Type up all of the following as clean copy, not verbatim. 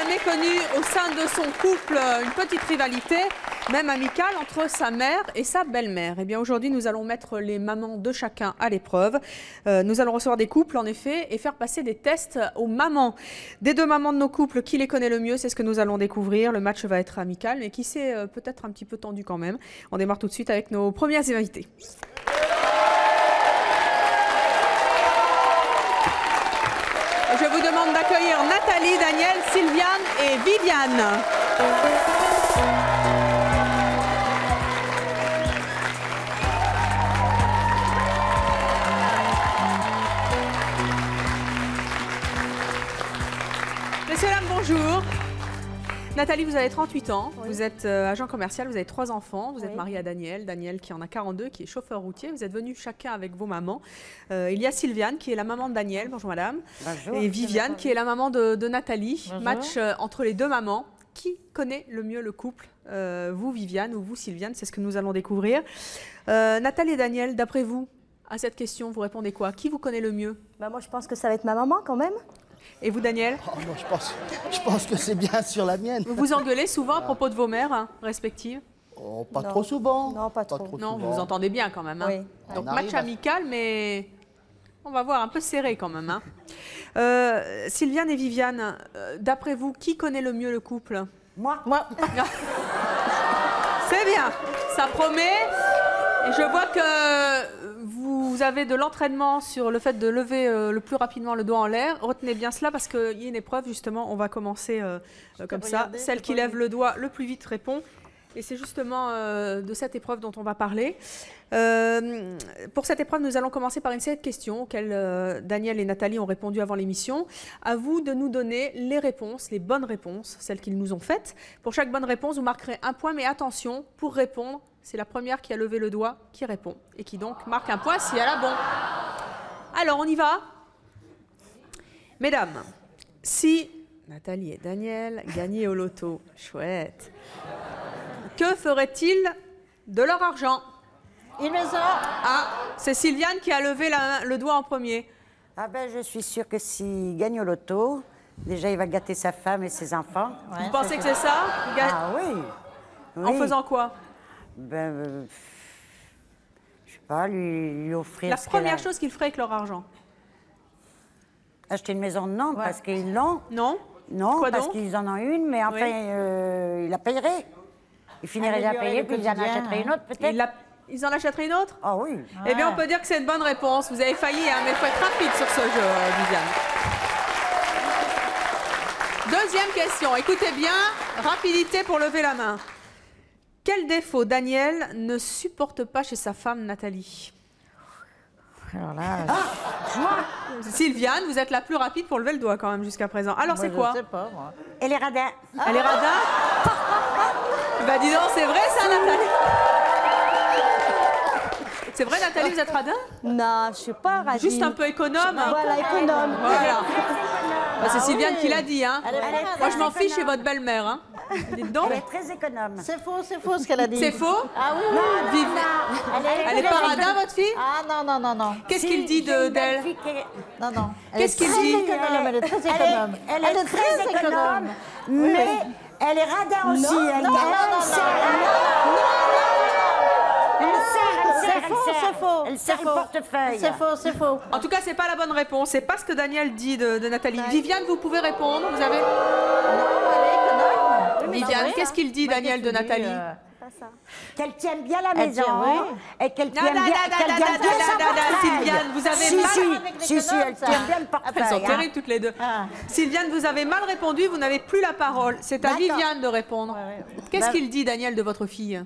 jamais connu au sein de son couple une petite rivalité, même amicale, entre sa mère et sa belle-mère. Eh bien, aujourd'hui, nous allons mettre les mamans de chacun à l'épreuve. Nous allons recevoir des couples, en effet, et faire passer des tests aux mamans. Des deux mamans de nos couples, qui les connaît le mieux, c'est ce que nous allons découvrir. Le match va être amical, mais qui sait, peut-être un petit peu tendu quand même. On démarre tout de suite avec nos premières invités. Je vous demande d'accueillir Nathalie, Daniel, Sylviane et Viviane. Messieurs, dames, bonjour. Nathalie, vous avez 38 ans, oui. Vous êtes agent commercial, vous avez 3 enfants, vous êtes mariée à Daniel, Daniel qui en a 42, qui est chauffeur routier. Vous êtes venus chacun avec vos mamans. Il y a Sylviane qui est la maman de Daniel, bonjour madame. Bonjour. Et Viviane qui est la maman de Nathalie. Bonjour. Match entre les deux mamans. Qui connaît le mieux le couple, vous Viviane ou vous Sylviane? C'est ce que nous allons découvrir. Nathalie et Daniel, d'après vous, à cette question, vous répondez quoi? Qui vous connaît le mieux? Moi je pense que ça va être ma maman quand même. Et vous, Daniel? Non, je pense que c'est bien sur la mienne. Vous vous engueulez souvent à propos de vos mères respectives? Oh, pas trop souvent. Non, pas trop. Non, vous vous entendez bien quand même. Hein. Oui. Donc match amical, mais on va voir un peu serré quand même. Hein. Sylviane et Viviane, d'après vous, qui connaît le mieux le couple? Moi. C'est bien, ça promet. Et je vois que vous avez de l'entraînement sur le fait de lever le plus rapidement le doigt en l'air. Retenez bien cela parce qu'il y a une épreuve, justement, on va commencer comme ça. Celle qui lève le doigt le plus vite répond. Et c'est justement de cette épreuve dont on va parler. Pour cette épreuve, nous allons commencer par une série de questions auxquelles Daniel et Nathalie ont répondu avant l'émission. À vous de nous donner les réponses, les bonnes réponses, celles qu'ils nous ont faites. Pour chaque bonne réponse, vous marquerez un point, mais attention, pour répondre, c'est la première qui a levé le doigt qui répond et qui donc marque un point si elle a bon. Alors, on y va. Mesdames, si Nathalie et Daniel gagnaient au loto, chouette, que feraient-ils de leur argent? Une maison. Ah, c'est Sylviane qui a levé le doigt en premier. Ah ben, je suis sûre que s'il gagne au loto, déjà il va gâter sa femme et ses enfants. Ouais, vous pensez que c'est ça? Ah oui. En faisant quoi? Ben, je sais pas, lui offrir... La première chose qu'ils feraient avec leur argent? Acheter une maison, non, parce qu'ils l'ont. Non? Non, quoi parce donc? qu'ils en ont une, mais enfin, il la payerait. Il finirait de la payer, puis ils en achèteraient une autre, peut-être. Ils en achèteraient une autre? Ah oui. Eh bien, on peut dire que c'est une bonne réponse. Vous avez failli, hein, mais il faut être rapide sur ce jeu, Viviane. Deuxième question. Écoutez bien, rapidité pour lever la main. Quel défaut Daniel ne supporte pas chez sa femme Nathalie? Alors là... Sylviane, vous êtes la plus rapide pour lever le doigt quand même jusqu'à présent. Alors c'est quoi? Je sais pas, moi. Elle est radin. Elle est radin? Bah dis donc, c'est vrai ça, Nathalie? C'est vrai, Nathalie, vous êtes radin? Non, je suis pas radine. Juste un peu économe. Voilà, économe. Voilà. Bah, c'est Sylviane qui l'a dit. Hein. Moi, je m'en fiche chez votre belle-mère. Hein. Dites donc. Elle est très économe. C'est faux ce qu'elle a dit. C'est faux? Ah oui, non. Elle est pas radin, votre fille? Ah non. Qu'est-ce qu'il dit d'elle? Non. Qu'est-ce qu'il dit? Elle est très économe. Elle est très économe, mais elle est radin aussi. Non. Elle serre le portefeuille. C'est faux. En tout cas, c'est pas la bonne réponse. C'est pas ce que Daniel dit de Nathalie. Viviane, vous pouvez répondre. Vous avez... Non, elle est économe. Viviane, qu'est-ce qu'il dit, Daniel, de Nathalie? Qu'elle tienne bien la maison et qu'elle tienne bien Sylviane, vous avez mal... Si, elle tient bien le portefeuille. Elles sont terribles toutes les deux. Sylviane, vous avez mal répondu, vous n'avez plus la parole. C'est à Viviane de répondre. Qu'est-ce qu'il dit, Daniel, de votre fille?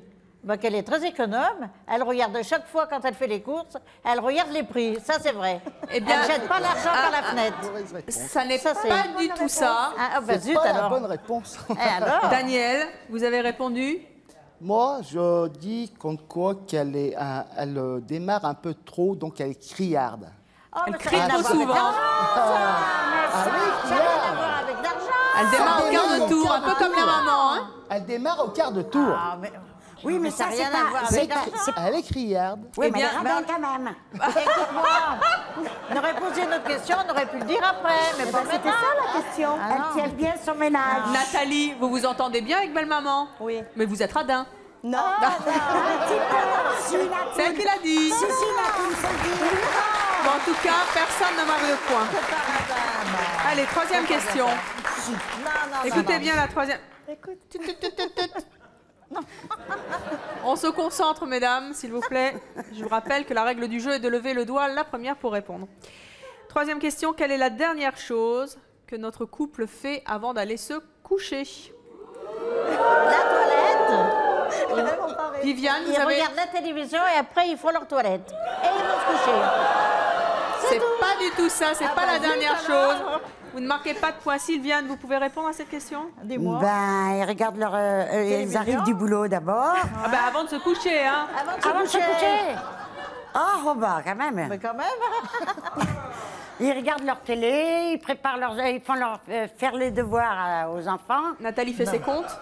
Qu'elle est très économe. Elle regarde chaque fois quand elle fait les courses, elle regarde les prix. Ça, c'est vrai. Eh bien, elle ne jette pas l'argent par la fenêtre. Ça n'est pas du tout ça. C'est pas la bonne réponse. Alors Daniel, vous avez répondu? Moi, je dis quoi qu'elle elle démarre un peu trop, donc elle est criarde. Elle crie trop souvent. Ça n'a rien à voir avec l'argent. Elle démarre au quart de tour, un peu comme la maman. Hein? Elle démarre au quart de tour. Oui, mais ça, rien à voir avec Elle est criarde. Oui, mais elle est radin quand même. Écoute-moi, ne réponds posé une autre question, on aurait pu le dire après, mais pas C'était maintenant. ça la question. Ah, Elle non. tient bien son ménage. Nathalie, vous vous entendez bien avec belle-maman? Oui. Mais vous êtes radin. Non. C'est elle qui l'a dit. Bon, en tout cas, personne ne marque de point. Allez, troisième question. Écoutez bien la troisième. Tut, tut, tut, tut, tut. On se concentre, mesdames, s'il vous plaît. Je vous rappelle que la règle du jeu est de lever le doigt la première pour répondre. Troisième question, quelle est la dernière chose que notre couple fait avant d'aller se coucher? La toilette. Viviane, vous Ils avez... regardent la télévision et après ils font leur toilette. Et ils vont se coucher. C'est pas du tout ça, c'est pas la vas-y, dernière alors. chose. Vous ne marquez pas de point. Sylviane, vous pouvez répondre à cette question? Dis-moi. Ben, ils regardent leur. Ils arrivent du boulot d'abord. Ah ben, avant de se coucher, hein. Avant de se coucher. Oh, bah, quand même. Mais quand même. Ils regardent leur télé, ils préparent leurs. Ils font leur, faire les devoirs aux enfants. Nathalie fait ses comptes.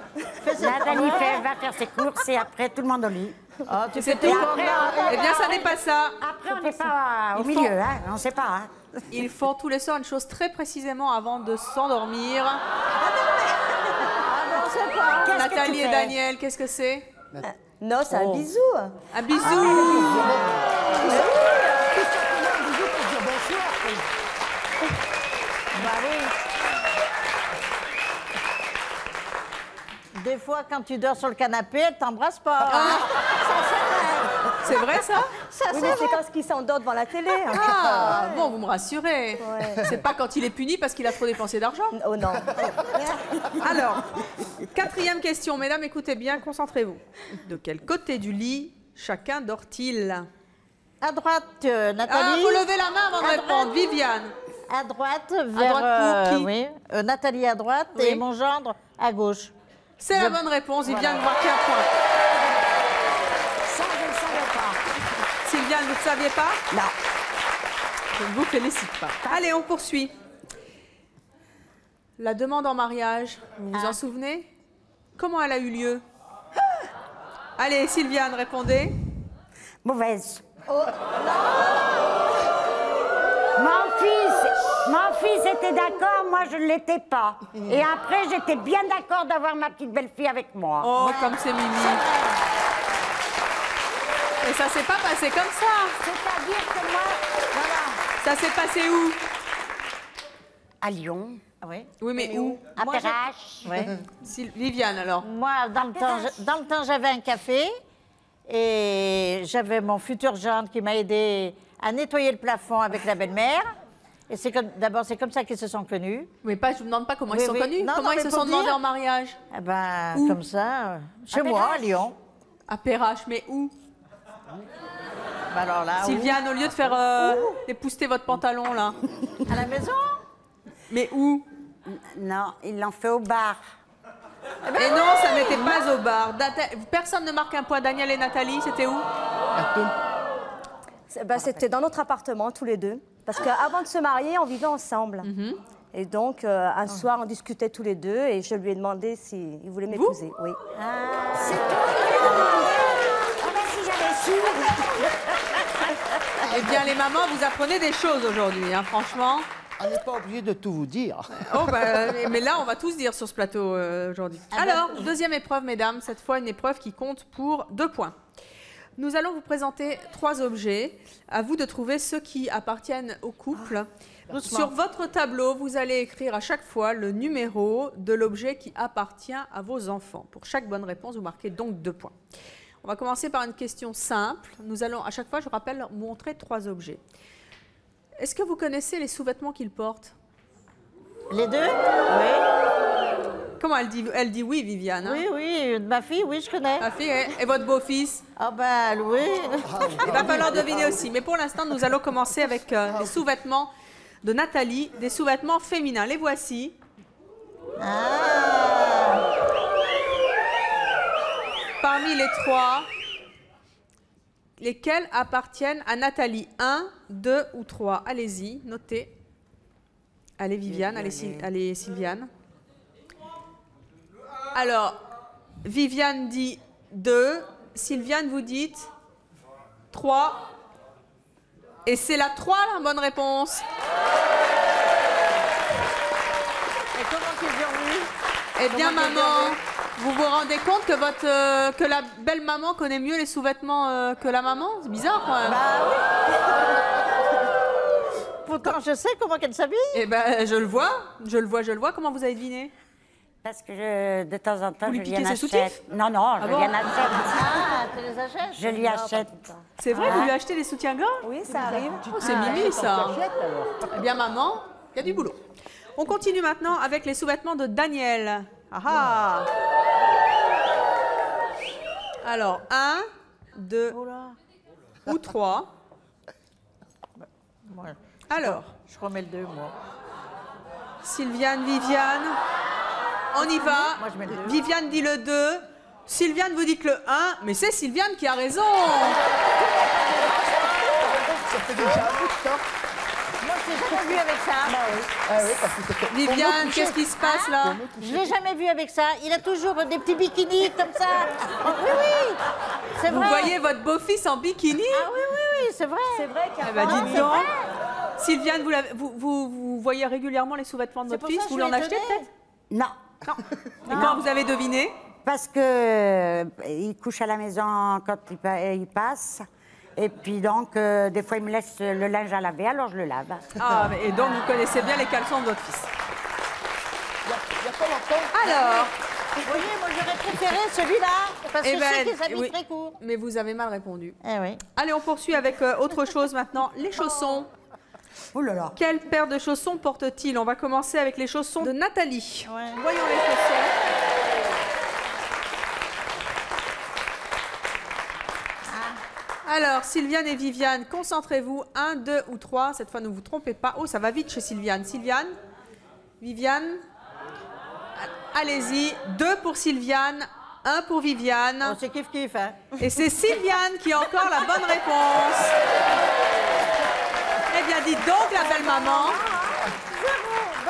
Nathalie va faire ses courses et après tout le monde au lit. Ah, tu C'est fais tout. tes courses. Eh bien, ça n'est pas ça. Après, on n'est pas au Ils milieu, font- hein, on ne sait pas. Hein. Ils font tous les soirs une chose très précisément avant de s'endormir. Qu'est-ce que Nathalie tu et fais Daniel, qu'est-ce que c'est? Non, c'est un bisou. Un bisou. Des fois, quand tu dors sur le canapé, elle t'embrasse pas. C'est vrai ça? Oui, mais c'est quand ils s'endort devant la télé. hein. Ah, bon, vous me rassurez. Ouais. C'est pas quand il est puni parce qu'il a trop dépensé d'argent. Oh non. Alors, quatrième question, mesdames, écoutez bien, concentrez-vous. De quel côté du lit chacun dort-il? À droite, Ah, Nathalie. vous levez la main avant de À répondre. droite. Viviane. À droite, vers. droite pour qui? Oui. Nathalie à droite Oui. et mon gendre à gauche. C'est la bonne réponse. Viviane, vous marquez un point. Ça, je ne savais pas. Sylviane, vous ne saviez pas? Non. Je ne vous félicite pas. Allez, on poursuit. La demande en mariage, vous vous en souvenez? Comment elle a eu lieu? Allez, Sylviane, répondez. Mauvaise. Mon fils était d'accord, moi je ne l'étais pas. Et après, j'étais bien d'accord d'avoir ma petite belle-fille avec moi. Oh, comme c'est mimi. Et ça s'est pas passé comme ça. C'est-à-dire que moi, Ça s'est passé où? à Lyon, Oui. Oui, mais où? à Moi, j'ai- Perrache. Oui. Viviane, alors. Moi, dans le temps, j'avais un café et j'avais mon futur gendre qui m'a aidé à nettoyer le plafond avec la belle-mère. Et d'abord, c'est comme ça qu'ils se sont connus. Mais pas, je vous demande pas comment Oui, ils se sont oui. connus. Non, Comment non, ils mais se pour sont demandés dire- en mariage? Eh ben, comme ça, chez moi, à Lyon. À Perrache, mais où? Ben alors là, où? Sylviane, au lieu de faire épousseter votre pantalon, là. À la maison. Mais où? Non, ils l'ont fait au bar. Et non, ça n'était pas au bar. Personne ne marque un point. Daniel et Nathalie, c'était où? C'était dans notre appartement, tous les deux. Parce qu'avant de se marier, on vivait ensemble. Et donc, un soir, on discutait tous les deux et je lui ai demandé s'il voulait m'épouser. Oui. C'est toi qui l'as demandé. Ah ben si j'avais su. Eh bien, les mamans, vous apprenez des choses aujourd'hui, hein, franchement. On n'est pas obligé de tout vous dire. Oh, mais là, on va tous dire sur ce plateau aujourd'hui. Alors, deuxième épreuve, mesdames. Cette fois, une épreuve qui compte pour 2 points. Nous allons vous présenter 3 objets. À vous de trouver ceux qui appartiennent au couple. Sur votre tableau, vous allez écrire à chaque fois le numéro de l'objet qui appartient à vos enfants. Pour chaque bonne réponse, vous marquez donc 2 points. On va commencer par une question simple. Nous allons, à chaque fois, je rappelle, montrer 3 objets. Est-ce que vous connaissez les sous-vêtements qu'ils portent? Les deux? Oui. Comment elle dit oui, Viviane, hein? Oui, oui. Ma fille, oui, je connais. Ma fille, et votre beau-fils? Ah ben, oui. Il va falloir deviner aussi. Mais pour l'instant, nous allons commencer avec les sous-vêtements de Nathalie, des sous-vêtements féminins. Les voici. Ah. Parmi les 3, lesquels appartiennent à Nathalie? 1, 2 ou 3? Allez-y, notez. Allez, Viviane, allez, Sylviane. Alors, Viviane dit 2. Sylviane, vous dites 3. Et c'est la 3, la bonne réponse. Et comment qu'ils ont vu? Eh bien, Comment qu'ils maman, ont vu? vous vous rendez compte que, que la belle-maman connaît mieux les sous-vêtements que la maman? C'est bizarre, quand même. Bah oui. Pourtant, je sais comment qu'elle s'habille. Eh ben, je le vois. Comment vous avez deviné? Parce que de temps en temps, Vous lui je lui piquez en ses soutifs? achète. Non, non, je bon lui en achète. Ah, tu les achètes? Je lui achète. C'est vrai, vous lui achetez des soutiens-gorge? Oui, ça arrive. Oh, c'est Mimi, ça. Eh bien, maman, il y a du boulot. On continue maintenant avec les sous-vêtements de Daniel. Ah ah. Alors, 1, 2 ou 3. Moi, Alors, je remets le 2, moi. Sylviane, Viviane, on y va. Moi, je mets le 2. Viviane dit le 2. Sylviane, vous dites le 1. Mais c'est Sylviane qui a raison. Ça fait déjà un bout de temps. Moi, je l'ai jamais vu avec ça. Ah oui, parce que c'était... Viviane, qu'est-ce qui se passe là? Je l'ai jamais vu avec ça. Il a toujours des petits bikinis comme ça. Oh, oui, oui. C'est Vous vrai. voyez votre beau-fils en bikini? Ah oui, oui, oui, c'est vrai. C'est vrai Eh qu'avant... ben, dites donc. Sylviane, vous voyez régulièrement les sous-vêtements de C'est votre pour ça fils? que Vous je l'en suis achetez étonnée. peut-être? Non, Et quand vous avez deviné? parce que il couche à la maison quand il passe. Et puis donc, des fois, il me laisse le linge à laver, alors je le lave. Ah, et donc vous connaissez bien les caleçons de votre fils. Il y a pas longtemps... Alors, Vous voyez, moi, j'aurais préféré celui-là. Parce que eh je ben, sais qu'il s'habille oui. très court. Mais vous avez mal répondu. Eh oui. Allez, on poursuit avec autre chose maintenant. Les chaussons. Oh là là. Quelle paire de chaussons porte-t-il? On va commencer avec les chaussons de Nathalie. Ouais. Voyons les chaussons. Alors, Sylviane et Viviane, concentrez-vous. 1, 2 ou 3. Cette fois, ne vous trompez pas. Oh, ça va vite chez Sylviane. Sylviane, Viviane, allez-y. 2 pour Sylviane, 1 pour Viviane. Oh, c'est kiff-kiff, hein. Et c'est Sylviane qui a encore la bonne réponse. Eh bien, dites donc, la belle maman.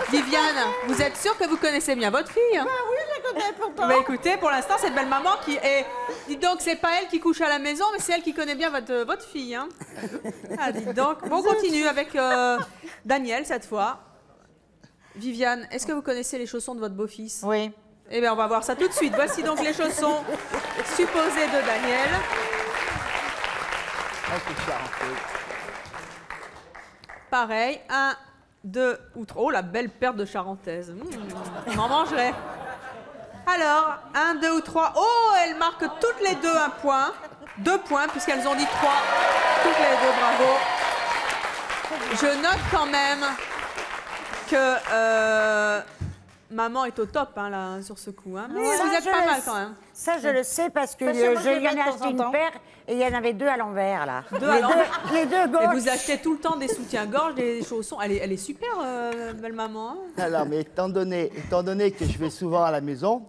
Viviane, vous êtes sûre que vous connaissez bien votre fille? Ah oui, je la connais pourtant. Bah écoutez, pour l'instant, cette belle maman qui est... Dites donc, c'est pas elle qui couche à la maison, mais c'est elle qui connaît bien votre fille. Hein. Ah, dites donc. Bon, on continue avec Daniel, cette fois. Viviane, est-ce que vous connaissez les chaussons de votre beau-fils? Oui. Eh bien, on va voir ça tout de suite. Voici donc les chaussons supposés de Daniel. Ah, c'est charenteux. Pareil, 1, 2 ou 3. Oh, la belle paire de charentaises. On en mangerait. Alors, 1, 2 ou 3. Oh, elles marquent toutes les deux un point. 2 points, puisqu'elles ont dit 3. Toutes les deux, bravo. Je note quand même que maman est au top hein, là, sur ce coup. Hein. Mais Ça, vous êtes je pas le mal sais. quand même. Ça, je le sais parce que Parce que moi, je je les lui en ai mets de temps acheté en une temps. paire et il y en avait 2 à l'envers, là. Deux à l'envers. Les deux Et gauches. vous achetez tout le temps des soutiens-gorge, des chaussons. Elle est super, belle maman. Hein. Alors, mais étant donné que je vais souvent à la maison,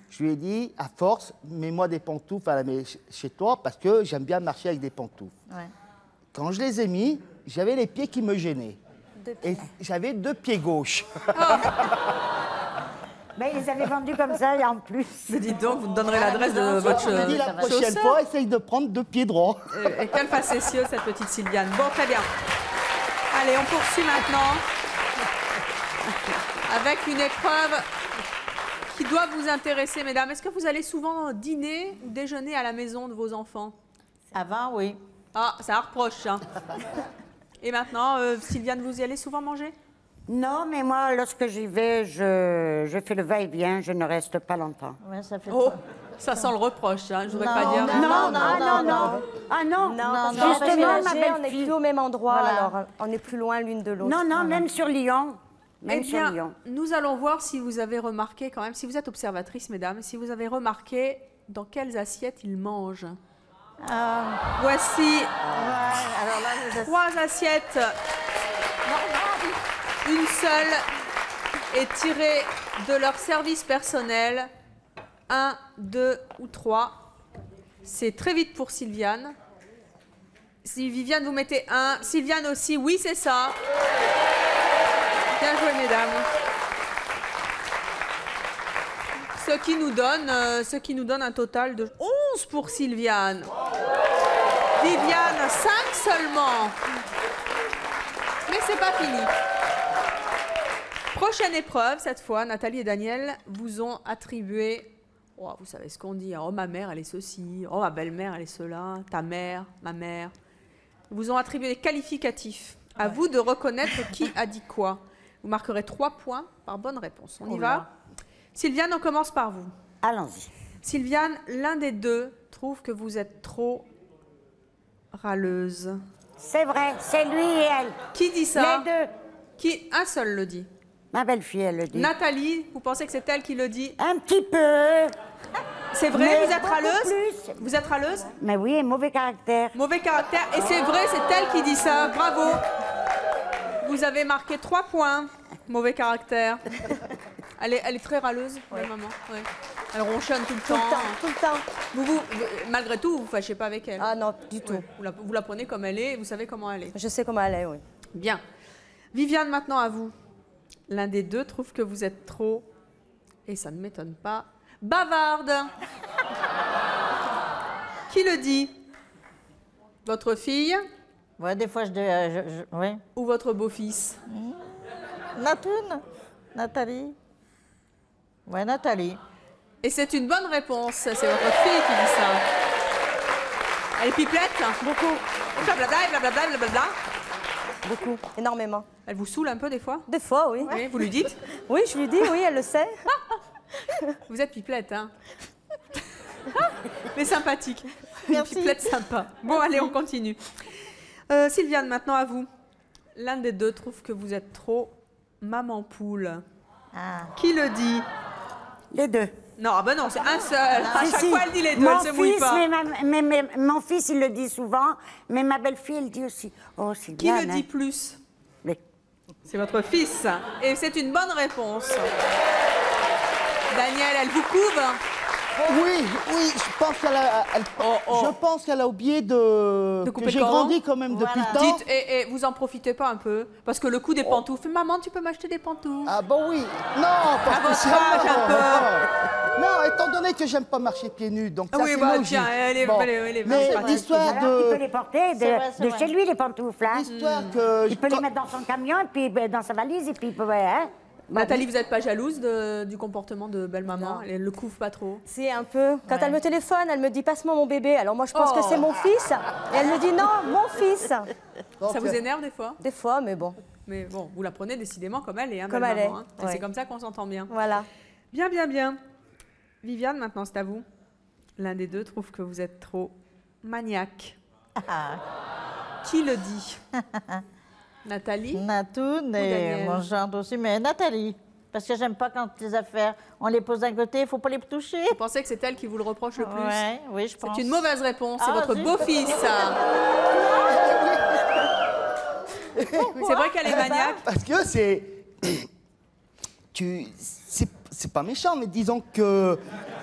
je lui ai dit, à force, mets-moi des pantoufles chez toi parce que j'aime bien marcher avec des pantoufles. Ouais. Quand je les ai mis, j'avais les pieds qui me gênaient. Et j'avais 2 pieds gauches. Mais ils avaient vendu comme ça et en plus. Mais dites donc, vous me donnerez l'adresse de votre Je me dis la prochaine chausseur. fois, essaye de prendre 2 pieds droits. Et quelle facétieuse, cette petite Sylviane. Bon, très bien. Allez, on poursuit maintenant avec une épreuve qui doit vous intéresser, mesdames. Est-ce que vous allez souvent dîner ou déjeuner à la maison de vos enfants? Avant, oui. Ah, ça reproche, hein. Et maintenant, Sylviane, vous y allez souvent manger? Non, mais moi, lorsque j'y vais, je fais le va-et-vient, je ne reste pas longtemps. Ouais, ça fait Oh, ça sent le reproche, hein. Je voudrais pas dire. non, non, Ah non, non. Ah non, Non, parce non, que parce justement, on ma est belle-fille. plus au même endroit, Voilà. alors on est plus loin l'une de l'autre. Non, non, même sur Lyon. Eh Même sur bien, Lyon. nous allons voir si vous avez remarqué quand même, si vous êtes observatrice, mesdames, si vous avez remarqué dans quelles assiettes ils mangent. Voici Alors là, je 3 assiettes. Une seule est tirée de leur service personnel. 1, 2 ou 3. C'est très vite pour Sylviane. Si Viviane, vous mettez 1. Sylviane aussi, oui, c'est ça. Bien joué, mesdames. Ce qui nous donne un total de 11 pour Sylviane. Viviane, 5 seulement. c'est pas fini. Prochaine épreuve, cette fois, Nathalie et Daniel vous ont attribué... Oh, vous savez ce qu'on dit, hein. Oh, ma mère, elle est ceci. Oh, ma belle-mère, elle est cela. Ta mère, ma mère. Ils vous ont attribué des qualificatifs. À vous de reconnaître qui a dit quoi. Vous marquerez 3 points par bonne réponse. On y va. Sylviane, on commence par vous. Allons-y. Sylviane, l'un des deux trouve que vous êtes trop râleuse. C'est vrai, c'est lui et elle. Qui dit ça? Les deux. Qui? Un seul le dit. Ma belle-fille, elle le dit. Nathalie, vous pensez que c'est elle qui le dit? Un petit peu. C'est vrai, Mais vous êtes beaucoup râleuse? plus. Vous êtes râleuse? Mais oui, mauvais caractère. Mauvais caractère. Et c'est vrai, c'est elle qui dit ça. Bravo. Vous avez marqué 3 points. Mauvais caractère. Elle est très râleuse, la maman. Ouais. Elle ronchonne tout le temps. Tout le temps. Malgré tout, vous ne vous fâchez pas avec elle. Ah non, du tout. Ouais. Vous la prenez comme elle est et vous savez comment elle est. Je sais comment elle est, oui. Bien. Viviane, maintenant à vous. L'un des deux trouve que vous êtes trop, et ça ne m'étonne pas, bavarde. Qui le dit? Votre fille Ouais, des fois, oui. ou votre beau-fils? Natoun, Nathalie. Ouais, Nathalie. Et c'est une bonne réponse. C'est votre fille qui dit ça. Elle est pipelette? Beaucoup. Blablabla, blablabla, blablabla. Beaucoup, énormément. Elle vous saoule un peu des fois? Des fois, oui. Oui, vous lui dites? Oui, je lui dis, oui, elle le sait. Vous êtes pipelette, hein? Mais sympathique. Merci. Une pipelette sympa. Bon, allez, on continue. Sylviane, maintenant à vous. L'un des deux trouve que vous êtes trop maman poule. Ah. Qui le dit? Les deux. Non, ah ben non, c'est un seul. À Si, chaque si. fois, elle dit les deux, Mon elle se mouille fils, pas. mon fils, il le dit souvent, mais ma belle-fille, elle dit aussi. Oh, c'est Qui bien. le dit plus? Mais C'est votre fils. Et c'est une bonne réponse. Daniel, elle vous couve? Oui, je pense qu'elle a, je pense qu'elle a oublié De que couper j'ai le cordon. grandi quand même depuis le temps. Dites, et vous en profitez pas un peu? Parce que le coup des pantoufles. Maman, tu peux m'acheter des pantoufles? Ah bon oui, non, pas À votre spécialement. âge, un peu. Non, étant donné que j'aime pas marcher pieds nus, donc ça Oui, c'est bah, logique. tiens, elle est- elle est mais pratique. l'histoire alors, il peut de, les porter C'est vrai, c'est de vrai. chez lui, les pantoufles. Hein. l'histoire que Il peut les mettre dans son camion, et puis dans sa valise, et puis il peut. Hein. Nathalie, vous n'êtes pas jalouse du comportement de belle-maman? Elle le couvre pas trop? Si, un peu. Quand elle me téléphone, elle me dit passe-moi mon bébé. Alors moi, je pense que c'est mon fils. Et elle me dit non, mon fils. Ça vous énerve des fois? Des fois, mais bon. Mais bon, vous la prenez décidément comme elle est, hein, Comme belle-maman, elle est, hein. Et ouais. c'est comme ça qu'on s'entend bien. Voilà. Bien, bien, bien. Viviane, maintenant c'est à vous. L'un des deux trouve que vous êtes trop maniaque. Qui le dit? Nathalie? Natoun et Daniel? mon gendre aussi, mais Nathalie. Parce que j'aime pas quand les affaires, on les pose d'un côté, il faut pas les toucher. Vous pensez que c'est elle qui vous le reproche le plus? Ouais, oui, je pense. C'est une mauvaise réponse, c'est Ah, votre zut. beau-fils. C'est vrai qu'elle est maniaque. parce que c'est c'est pas méchant, mais disons que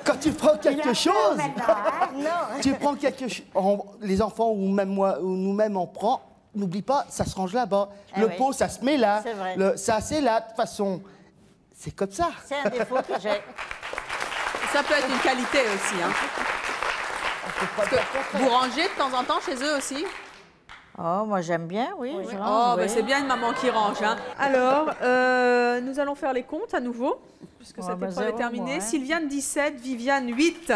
quand tu prends quelque chose, tu prends quelque chose, les enfants ou même moi ou nous-mêmes on prend, n'oublie pas, ça se range là-bas. Ah Le oui. pot, ça se met là. C'est vrai. Ça, c'est là. De toute façon, c'est comme ça. C'est un défaut que j'ai. Ça peut être une qualité aussi. Hein. Parce que vous rangez de temps en temps chez eux aussi? Oh, moi j'aime bien, oui. je Oh, range, bah, oui. c'est bien une maman qui range. Hein. Alors, nous allons faire les comptes à nouveau, puisque Oh, cette bah, épreuve est zéro, terminée. moi, hein. Sylviane 17, Viviane 8.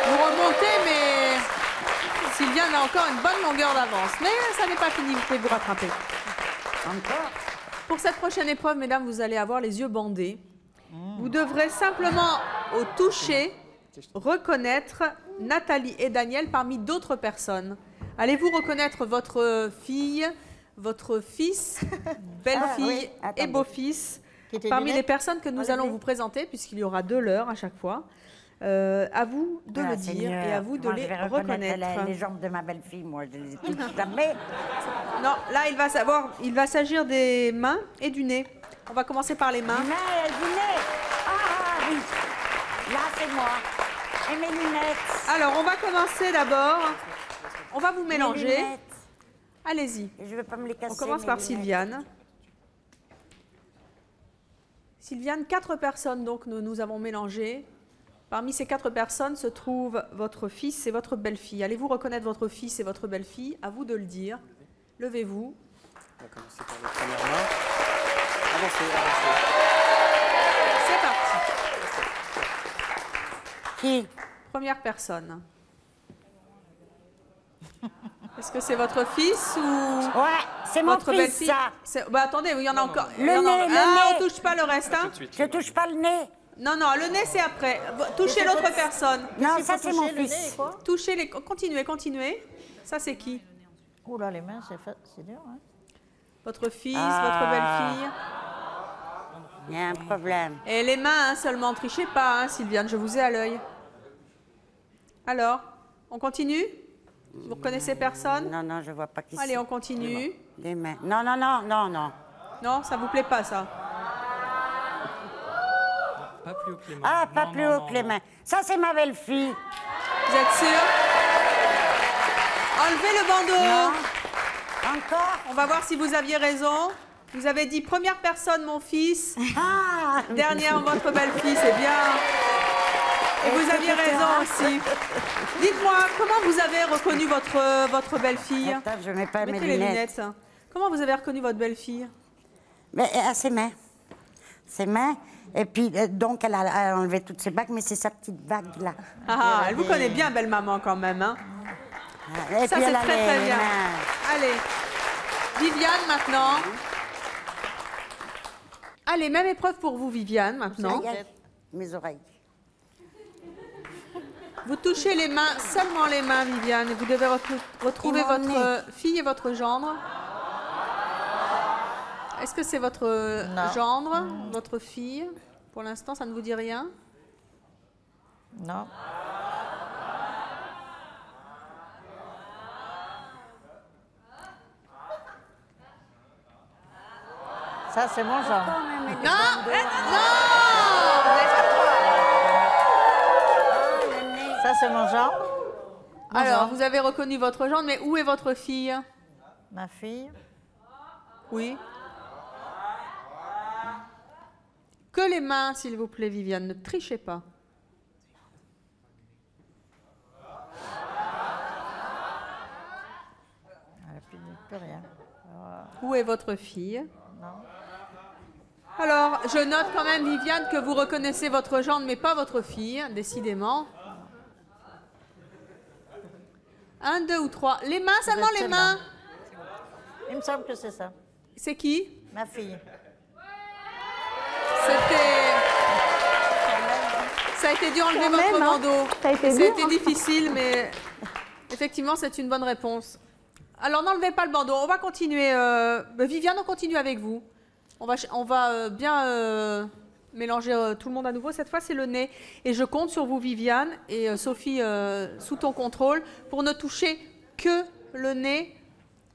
Vous remontez, mais Sylviane a encore une bonne longueur d'avance. Mais ça n'est pas fini, vous pouvez vous rattraper. Encore. Pour cette prochaine épreuve, mesdames, vous allez avoir les yeux bandés. Vous devrez simplement, au toucher, reconnaître Nathalie et Daniel parmi d'autres personnes. Allez-vous reconnaître votre fille, votre fils, belle-fille oui, et attendez. beau-fils Qui était parmi lunettes les personnes que nous allons vous présenter, puisqu'il y aura 2 leurs à chaque fois. À vous de Ah, le dire Seigneur, et à vous de comment les je vais reconnaître. les jambes de ma belle-fille, moi, je les ai toutes jamais. Non, là, il va s'agir des mains et du nez. On va commencer par les mains. Mais dîner. Ah oui. Là, c'est moi. Et mes lunettes. Alors, on va commencer d'abord. On va vous Mes mélanger. lunettes. Allez-y. Et je vais pas me les casser. On commence mes par lunettes. Sylviane. Sylviane, 4 personnes donc nous avons mélangé. Parmi ces 4 personnes se trouvent votre fils et votre belle-fille. Allez-vous reconnaître votre fils et votre belle-fille? À vous de le dire. Levez-vous. On va commencer par les premières mains. Avancez, avancez. C'est parti. Qui? Première personne. Est-ce que c'est votre fils ou Ouais, c'est mon votre fils, belle-fille? ça. Bah attendez, il y en a encore. Le il y en a- nez, le Ah, nez. on touche pas le reste, hein? Tout de suite. Je touche pas le nez. Non, non, le nez c'est après. Touchez l'autre personne. Non, Il ça faut c'est mon toucher le nez, fils. quoi. Touchez les. Continuez, continuez. Ça c'est qui? Ouh là, les mains, c'est dur. Hein. Votre fils, Ah. votre belle-fille. Il y a un problème. Et les mains hein, seulement, trichez pas, hein, Sylviane, je vous ai à l'œil. Alors, on continue? Vous reconnaissez personne? Non, non, je vois pas qui c'est. Allez, on continue. Les mains. Non, non, non, non, non. Non, ça vous plaît pas ça? Pas plus haut que les mains. Ah, pas Non, plus non, haut non, que les non. mains. Ça, c'est ma belle-fille. Vous êtes sûr? Enlevez le bandeau. Non. Encore? On va voir si vous aviez raison. Vous avez dit première personne, mon fils. Ah! Dernière, votre belle-fille, c'est bien. Et vous aviez raison aussi. Dites-moi, comment vous avez reconnu votre belle-fille? Attends, je mets pas mes Mettez les lunettes. lunettes. Comment vous avez reconnu votre belle-fille? Mais à ses mains. Ses mains. Et puis, donc, elle a enlevé toutes ses bagues, mais c'est sa petite bague, là. Ah, elle vous connaît bien, belle maman, quand même. Hein? Et Ça, puis, c'est elle a très, très les bien. mains. Allez. Viviane, maintenant. Allez, même épreuve pour vous, Viviane, maintenant. Aïe, aïe, mes oreilles. Vous touchez les mains, seulement les mains, Viviane. Et vous devez retrouver Et mon votre fille et votre gendre. Est-ce que c'est votre Non. gendre, votre fille? Pour l'instant, ça ne vous dit rien? Non. Ça, c'est mon genre. Non, non. Ça, c'est mon genre. Alors, vous avez reconnu votre gendre, mais où est votre fille? Ma fille. Oui. Que les mains, s'il vous plaît, Viviane. Ne trichez pas. Elle n'a plus rien. Où est votre fille? Alors, je note quand même, Viviane, que vous reconnaissez votre gendre, mais pas votre fille, décidément. 1, 2 ou 3. Les mains, seulement les celle-là. mains. Il me semble que c'est ça. C'est qui? Ma fille. Ça a été dur enlever Quand votre même, hein. bandeau. Ça a été Ça a dur, été hein. difficile, mais effectivement, c'est une bonne réponse. Alors, n'enlevez pas le bandeau. On va continuer. Viviane, on continue avec vous. On va bien mélanger tout le monde à nouveau. Cette fois, c'est le nez. Et je compte sur vous, Viviane, et Sophie, sous ton contrôle, pour ne toucher que le nez.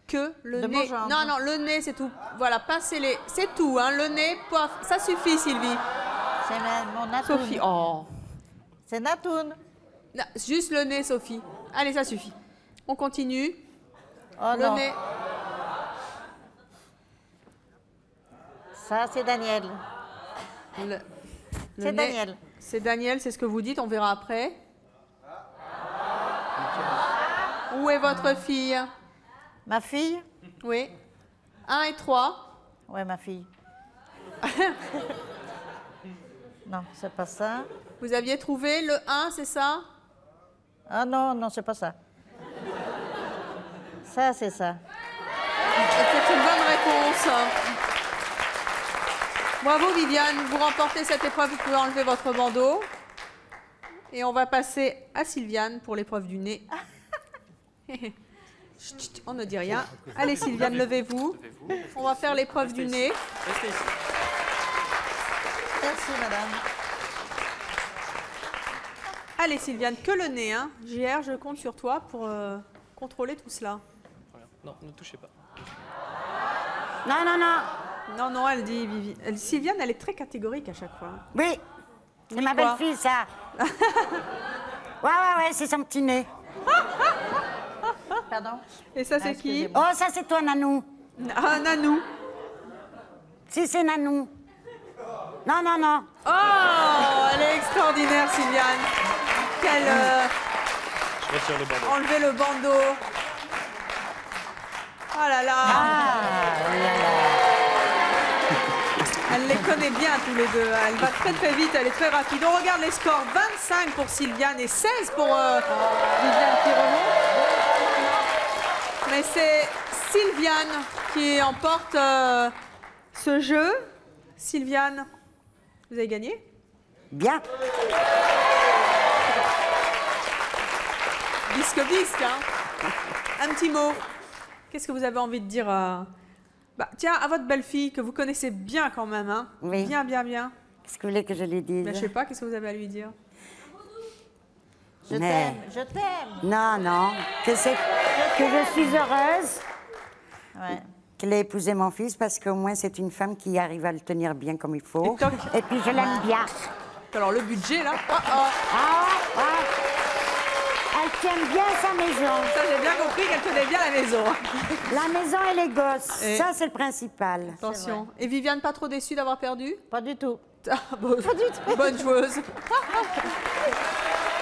Que le De mon nez. genre. Non, non, le nez, c'est tout. Voilà, passez-les. C'est tout, hein. Le nez, pof. Ça suffit, Sylvie. C'est mon Natoun. Sophie, oh. C'est Natoun. Non, juste le nez, Sophie. Allez, ça suffit. On continue. Oh Le non. nez. Ça, c'est Daniel. Le C'est nez. Daniel. C'est Daniel, c'est ce que vous dites, on verra après. Où est votre fille? Ma fille. Oui. 1 et 3. Ouais, ma fille. Non, c'est pas ça. Vous aviez trouvé le 1, c'est ça? Ah non, non, c'est pas ça. Ça, c'est ça. C'est une bonne réponse. Bravo Viviane, vous remportez cette épreuve, vous pouvez enlever votre bandeau. Et on va passer à Sylviane pour l'épreuve du nez. Chut, chut, on ne dit rien. Allez Sylviane, levez-vous. On va faire l'épreuve du nez. Restez ici. Merci, madame. Allez Sylviane, que le nez. Hein. JR, je compte sur toi pour contrôler tout cela. Non, ne touchez pas. Non, non, non. Non, non, elle dit Sylviane, elle est très catégorique à chaque fois. Oui, c'est ma quoi belle-fille, ça. Ouais, c'est son petit nez. Pardon. Et ça, c'est qui? excusez-moi. Oh, ça, c'est toi, Nanou. Ah, Nanou. Si, c'est Nanou. Non, non, non. Oh, elle est extraordinaire, Sylviane. Quelle... Je retire le bandeau. enlevez le bandeau. Oh là là. Ah, connaît bien tous les deux. Elle va très très vite, elle est très rapide. On regarde les scores. 25 pour Sylviane et 16 pour Viviane qui remonte. Mais c'est Sylviane qui emporte ce jeu. Sylviane, vous avez gagné? Bien. Bisque, hein. Un petit mot. Qu'est-ce que vous avez envie de dire à... tiens, à votre belle-fille, que vous connaissez bien quand même, hein. Oui. Bien, bien, bien. Qu'est-ce que vous voulez que je lui dise? Je sais pas, qu'est-ce que vous avez à lui dire? Je t'aime, je t'aime. Non, non. Que je suis heureuse Ouais. qu'elle ait épousé mon fils parce qu'au moins c'est une femme qui arrive à le tenir bien comme il faut. Et toc. Et puis je l'aime bien. Alors, le budget, là... Oh, oh. Ah, ouais. Elle tient bien sa maison. Ça, j'ai bien compris qu'elle tenait bien la maison. La maison et les gosses, Et- ça c'est le principal. Attention. Et Viviane, pas trop déçue d'avoir perdu? Pas du tout. Bonne joueuse.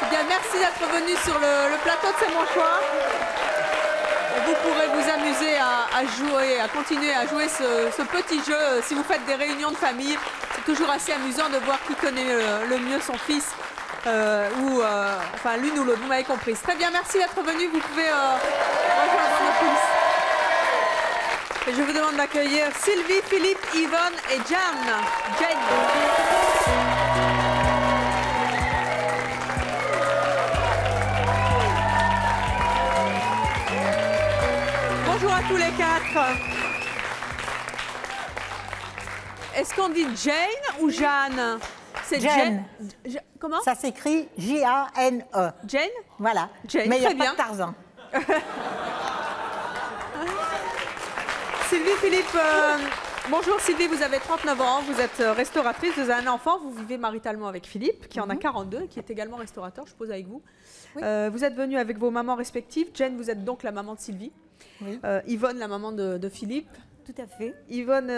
Eh bien, merci d'être venue sur le plateau de C'est mon choix. Vous pourrez vous amuser à jouer, à continuer à jouer ce petit jeu. Si vous faites des réunions de famille, c'est toujours assez amusant de voir qui connaît le mieux son fils. Enfin, l'une ou l'autre, vous m'avez compris. Très bien, merci d'être venu. Vous pouvez rejoindre nos coulisses. Et je vous demande d'accueillir Sylvie, Philippe, Yvonne et Jane. Bonjour à tous les quatre. Est-ce qu'on dit Jane ou Jeanne? C'est Jane. Comment? Ça s'écrit J-A-N-E. Jane? Voilà. Jane, Mais il n'y a très pas bien. de Tarzan. Sylvie, Philippe, bonjour Sylvie, vous avez 39 ans, vous êtes restauratrice, vous avez un enfant, vous vivez maritalement avec Philippe, qui en a 42, qui est également restaurateur, je pose avec vous. Oui. Vous êtes venus avec vos mamans respectives. Jane, vous êtes donc la maman de Sylvie. Oui. Yvonne, la maman de Philippe. Tout à fait. Yvonne,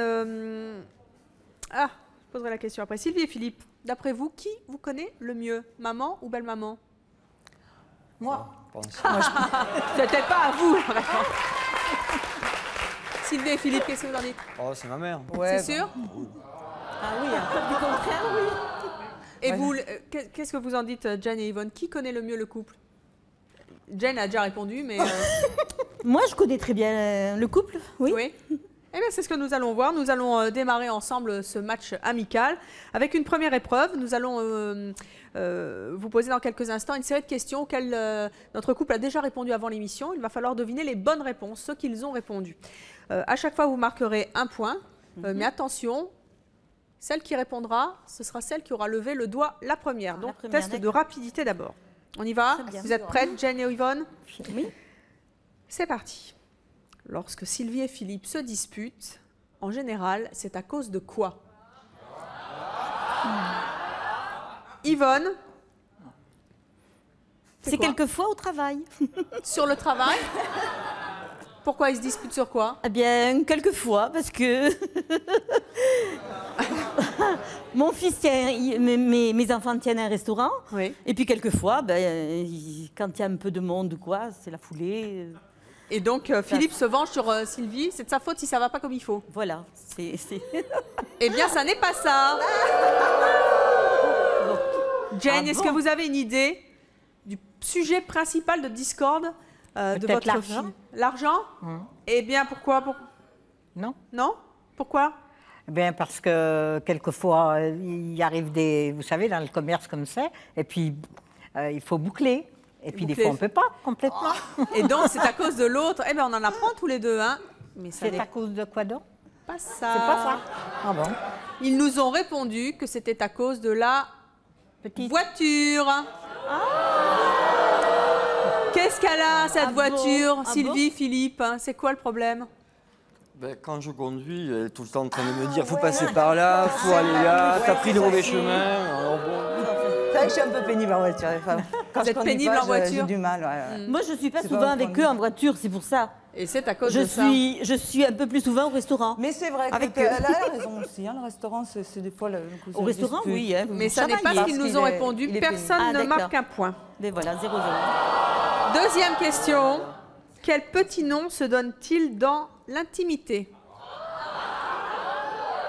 je poserai la question après. Sylvie et Philippe, d'après vous, qui vous connaît le mieux, maman ou belle-maman? Moi. Peut-être pas à vous, vraiment. Sylvie et Philippe, qu'est-ce que vous en dites? Oh, c'est ma mère. C'est sûr? Ah oui, un peu du contraire, oui. Et vous, qu'est-ce que vous en dites, Jane et Yvonne? Qui connaît le mieux le couple? Jane a déjà répondu, mais... Moi, je connais très bien le couple, oui. Oui. Eh bien, c'est ce que nous allons voir. Nous allons démarrer ensemble ce match amical avec une première épreuve. Nous allons vous poser dans quelques instants une série de questions auxquelles notre couple a déjà répondu avant l'émission. Il va falloir deviner les bonnes réponses, ceux qu'ils ont répondu. À chaque fois, vous marquerez un point. Mais attention, celle qui répondra, ce sera celle qui aura levé le doigt la première. Donc, première, test de d'accord. rapidité d'abord. On y va? Très bien. Vous êtes prêtes, Jane et Yvonne? Oui. C'est parti. Lorsque Sylvie et Philippe se disputent, en général, c'est à cause de quoi? Yvonne? C'est quoi? quelquefois au travail. Sur le travail? Pourquoi ils se disputent sur quoi? Eh bien, quelquefois, parce que mon fils tient, mes enfants tiennent un restaurant. Oui. Et puis quelquefois, quand il y a un peu de monde ou quoi, c'est la foulée. Et donc, Philippe se venge sur Sylvie. C'est de sa faute si ça va pas comme il faut. Voilà. C'est... Eh bien, ça n'est pas ça. Jane, Ah est-ce bon que vous avez une idée du sujet principal de discorde de Peut-être votre l'argent. fille? L'argent? Eh bien, pourquoi? Non. Non? Pourquoi? Eh bien, parce que quelquefois, il arrive des... Vous savez, dans le commerce comme ça, et puis il faut boucler. Et puis des Boucler. fois, on ne peut pas complètement. Et donc, c'est à cause de l'autre. Eh bien, on en apprend tous les deux, hein. Mais ça C'est n'est à cause de quoi donc? pas ça. C'est pas ça. Ah bon? Ils nous ont répondu que c'était à cause de la Petite. voiture. Qu'est-ce qu'elle a, cette Ah bon? voiture, Ah Sylvie, Philippe, hein? C'est quoi le problème? Ben, quand je conduis, elle est tout le temps en train de me dire faut passer par là, faut aller là, t'as pris le mauvais chemin. Alors bon. C'est vrai que je suis un peu pénible en voiture. Enfin, quand Vous je êtes conduis pénible pas, en voiture? J'ai du mal. Ouais. Moi, je suis pas C'est souvent pas avec entendu. eux en voiture, c'est pour ça. Et c'est à cause Je de ça. suis un peu plus souvent au restaurant. Mais c'est vrai Avec qu'elle eux. a raison aussi. Hein, le restaurant, c'est des fois le cause Au de restaurant, dispute. oui. Hein, Mais ça n'est pas ce Parce qu'ils nous qu'il ont est- répondu. il est Personne pénible. ne Ah, marque d'accord. un point. Mais voilà, 0-0. Deuxième question. Quel petit nom se donne-t-il dans l'intimité?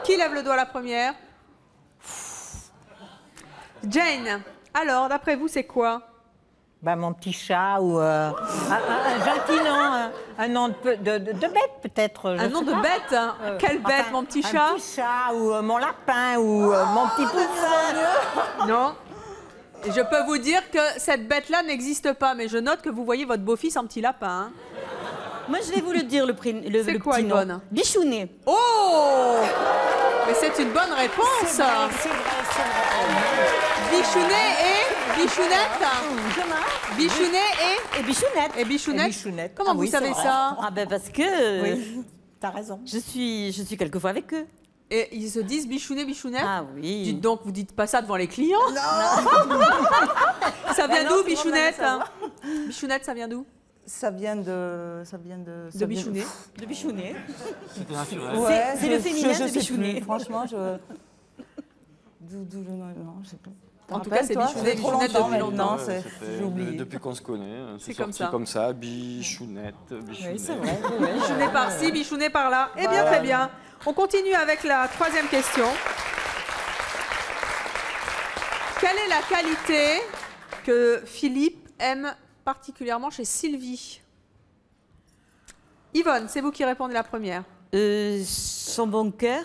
Qui lève le doigt la première? Jane, alors, d'après vous, c'est quoi? Ben, mon petit chat ou un gentil nom, un nom de bête peut-être. Un nom de bête hein. Quelle bête, mon petit chat? Un petit chat ou mon lapin ou mon petit poussin. Non. Et je peux vous dire que cette bête-là n'existe pas, mais je note que vous voyez votre beau-fils en petit lapin. Hein. Moi, je vais vous le dire, le C'est quoi, petit Yvonne? nom. Bichounet. Oh! Mais c'est une bonne réponse. C'est vrai. Bichounet et Bichounette. Comment? Bichounet Et Bichounette. et Bichounette. Et Bichounette. Comment Ah vous oui, c'est savez vrai. ça? Ah ben parce que Oui, t'as raison. je suis quelquefois avec eux. Et ils se disent Bichounet, Bichounette? Ah oui. Dites donc, vous dites pas ça devant les clients? Ça vient non, d'où, tout le monde va le Bichounette? savoir. Bichounette, ça vient d'où? Ça vient de... De Bichounet. De Bichounet. C'était naturel. Ouais, c'est le féminin je de sais Bichounet. plus. Franchement, je... D'où le nom? Non, je sais pas. En tout cas, c'est Bichounet, Bichounet, Bichounette depuis longtemps. Non, c'est... J'ai oublié. Depuis qu'on se connaît, C'est sorti comme ça. Bichounette, Bichounet. Oui, c'est vrai. Bichounet par-ci, Bichounet par-là. Eh bien, très bien. On continue avec la troisième question. Quelle est la qualité que Philippe aime particulièrement chez Sylvie? Yvonne, c'est vous qui répondez la première. Son bon cœur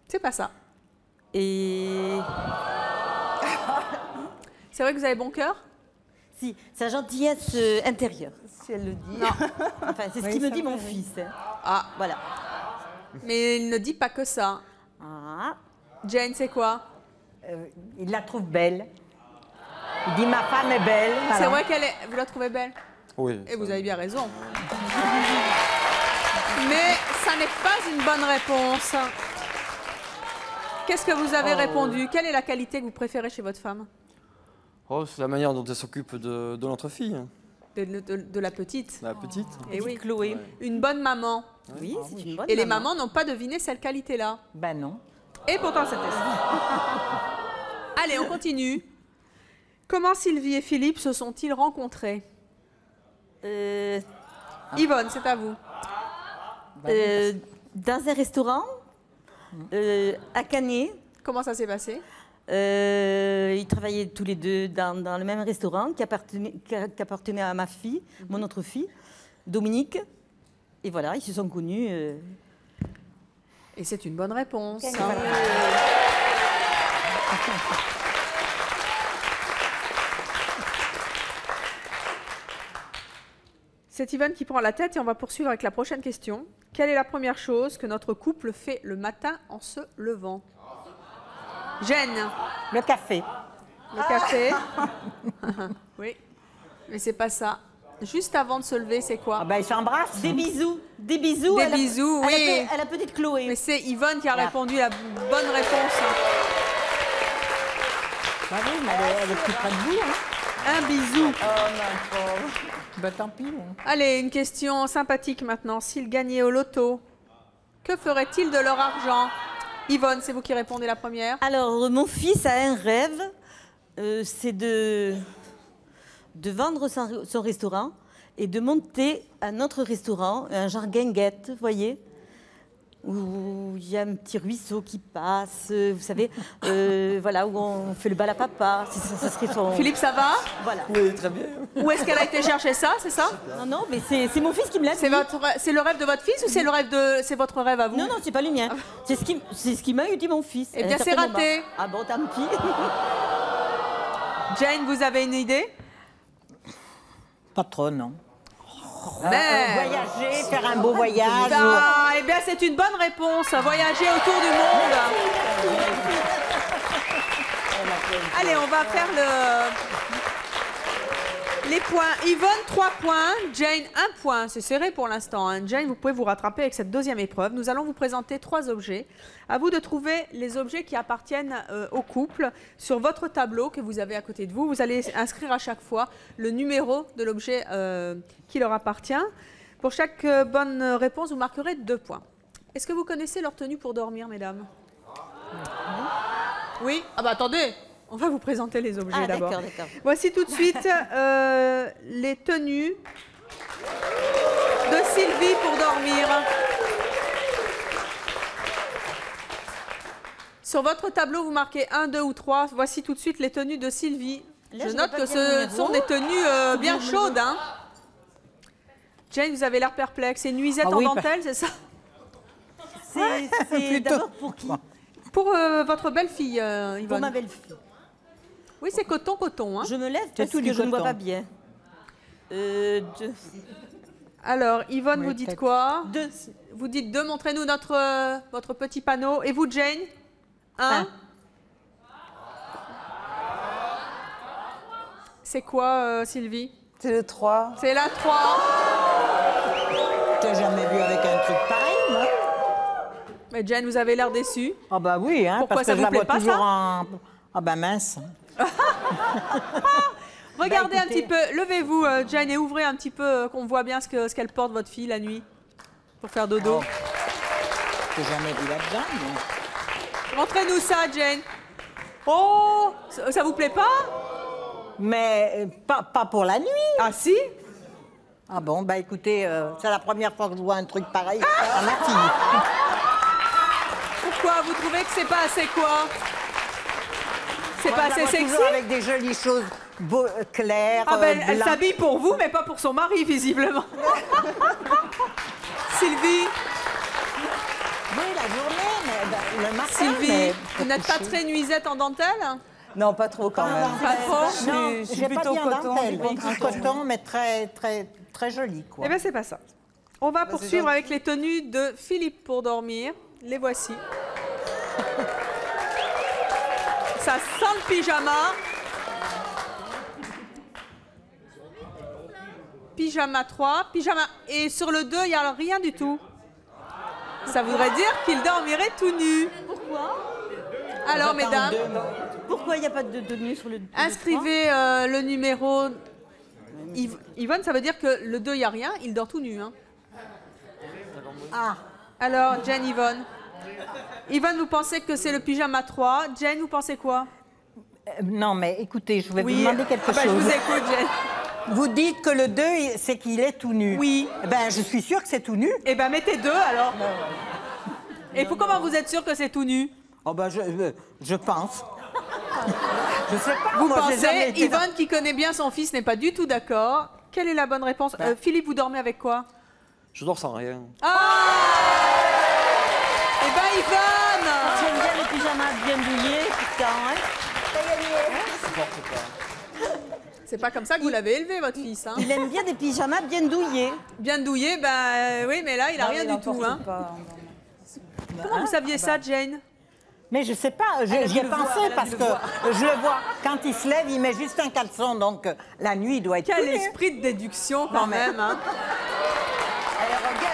C'est pas ça. et C'est vrai que vous avez bon cœur? si sa gentillesse intérieure. Si elle le dit. Non. Enfin, c'est ce Oui, qu'il me ça dit va, mon oui. fils. Hein. Ah, Voilà. mais il ne dit pas que ça. Ah. Jane, c'est quoi? Il la trouve belle. Il dit ma femme est belle. C'est Voilà. vrai qu'elle est... Vous la trouvez belle? Oui. Et vous avez bien raison. Mais ça n'est pas une bonne réponse. Qu'est-ce que vous avez répondu? Quelle est la qualité que vous préférez chez votre femme? Oh, c'est la manière dont elle s'occupe de notre fille, hein, De la petite. la petite. Et oui, Chloé. une bonne maman. Oui, c'est une bonne Et les maman. mamans n'ont pas deviné cette qualité-là. Ben non. Et pourtant, c'était ça. Allez, on continue. Comment Sylvie et Philippe se sont-ils rencontrés? Yvonne, c'est à vous. Dans un restaurant à Canet. Comment ça s'est passé? Ils travaillaient tous les deux dans le même restaurant qui appartenait à ma fille, mon autre fille, Dominique. Et voilà, ils se sont connus. Et c'est une bonne réponse. C'est Yvonne qui prend la tête et on va poursuivre avec la prochaine question. Quelle est la première chose que notre couple fait le matin en se levant? Jeanne, Le café. le café. Oui, mais c'est pas ça. Juste avant de se lever, c'est quoi? Ah ben, il s'embrasse. Des bisous. Des bisous. Des à la- bisous, à la oui. pe- à la petite Chloé. Mais c'est Yvonne qui a répondu la bonne réponse. Ben oui, mais elle est plus près de vous. Hein. Un bisou. Ben tant pis. Hein. Allez, une question sympathique maintenant. S'ils gagnaient au loto, que feraient-ils de leur argent? Yvonne, c'est vous qui répondez la première. Alors, mon fils a un rêve, c'est de vendre son restaurant et de monter un autre restaurant, un genre guinguette, vous voyez, où il y a un petit ruisseau qui passe, vous savez, voilà, où on fait le bal à papa. Ça serait son... Philippe, ça va? Voilà. Oui, très bien. Où est-ce qu'elle a été chercher ça, c'est ça? Non, non, mais c'est mon fils qui me l'a dit. C'est le rêve de votre fils ou c'est c'est votre rêve à vous? Non, non, c'est pas le mien. C'est ce qui m'a dit mon fils. Eh à un bien, c'est certain raté. moment. Ah bon, tant pis. Jane, vous avez une idée? Pas trop, non. Mais... Voyager, faire un beau voyage. Ah, eh bien, c'est une bonne réponse. Voyager autour du monde. Allez, on va faire les points. Yvonne, 3 points. Jane, 1 point. C'est serré pour l'instant. Hein. Jane, vous pouvez vous rattraper avec cette deuxième épreuve. Nous allons vous présenter 3 objets. À vous de trouver les objets qui appartiennent au couple sur votre tableau que vous avez à côté de vous. Vous allez inscrire à chaque fois le numéro de l'objet qui leur appartient. Pour chaque bonne réponse, vous marquerez 2 points. Est-ce que vous connaissez leur tenue pour dormir, mesdames? Oui? Ah bah attendez, on va vous présenter les objets Ah, d'abord. d'accord, d'accord. Voici tout de suite les tenues de Sylvie pour dormir. Sur votre tableau, vous marquez 1, 2 ou 3. Voici tout de suite les tenues de Sylvie. Là, je je note vois pas que bien le ce numéro. sont des tenues bien chaudes. Hein. Jane, vous avez l'air perplexe. C'est une nuisette en dentelle, c'est ça? C'est d'abord pour qui? Pour votre belle-fille, Yvonne. Pour ma belle-fille. Oui, c'est coton. Hein. Je me lève C'est parce tout que du je ne vois coton. pas bien. Alors, Yvonne, Oui, vous dites peut-être. quoi? 2. Vous dites 2, montrez-nous votre petit panneau. Et vous, Jane? 1. C'est quoi, Sylvie? C'est le 3. C'est la 3. T'as jamais vu avec un truc pareil, moi? Mais Jane, vous avez l'air déçue. Ah bah oui, hein, Pourquoi parce ça que vous je la plaît vois pas, toujours ça en... Ah bah mince. Regardez un écoutez. petit peu. Levez-vous, Jane, et ouvrez un petit peu, qu'on voit bien ce qu'elle porte, votre fille, la nuit, pour faire dodo. J'ai jamais vu là-dedans, mais... Montrez-nous ça, Jane. Oh, ça vous plaît pas? Mais pas pour la nuit. Ah si? Ah bon, bah écoutez, c'est la première fois que je vois un truc pareil à ma fille. Pourquoi? Vous trouvez que c'est pas assez quoi? C'est Moi, pas je la assez vois sexy? toujours avec des jolies choses claires, Ah ben, elle blanches. s'habille pour vous, mais pas pour son mari, visiblement. Sylvie, Oui, la journée, mais le matin. Sylvie, mais vous n'êtes pas coucher. très nuisette en dentelle? Non, pas trop quand même. Pas trop? Non, je suis j'ai pas plutôt bien coton, dentelle. du bon Un coton, mais très joli, quoi. Eh bien, c'est pas ça. On va poursuivre avec les tenues de Philippe pour dormir. Les voici. Ça sent le pyjama. Pyjama 3, pyjama... Et sur le 2, il n'y a rien du tout. Ça voudrait dire qu'il dormirait tout nu. Pourquoi? Alors, mesdames, Pourquoi il n'y a pas de tenue sur le inscrivez le numéro... Yvonne, ça veut dire que le 2, il n'y a rien, il dort tout nu. Hein. Ah, Alors, Jane, Yvonne. Yvonne, vous pensez que c'est le pyjama 3. Jane, vous pensez quoi? non, mais écoutez, je vais vous demander quelque Je chose. vous écoute, Jane. Vous dites que le 2, c'est qu'il est tout nu. Oui. Eh ben, je suis sûre que c'est tout nu. Eh bien, mettez 2 alors. Et comment vous êtes sûr que c'est tout nu? Oh ben, je pense. Je sais pas. Vous moi, j'ai jamais pensez, été dans- Yvonne, qui connaît bien son fils, n'est pas du tout d'accord. Quelle est la bonne réponse? Philippe, vous dormez avec quoi? Je dors sans rien. Ah! Eh bien, Yvonne! J'aime bien les pyjamas bien douillés, putain, hein. C'est pas comme ça que vous l'avez élevé, votre fils. Hein. Il aime bien des pyjamas bien douillés. Bien douillé, ben oui, mais là, il n'a rien du tout. Hein. Comment vous saviez ça, Jane? Mais je sais pas, j'y ai pensé parce que je le vois, quand il se lève, il met juste un caleçon, donc la nuit, il doit être Quel tout nu. esprit de déduction, quand Non, mais- même. Hein.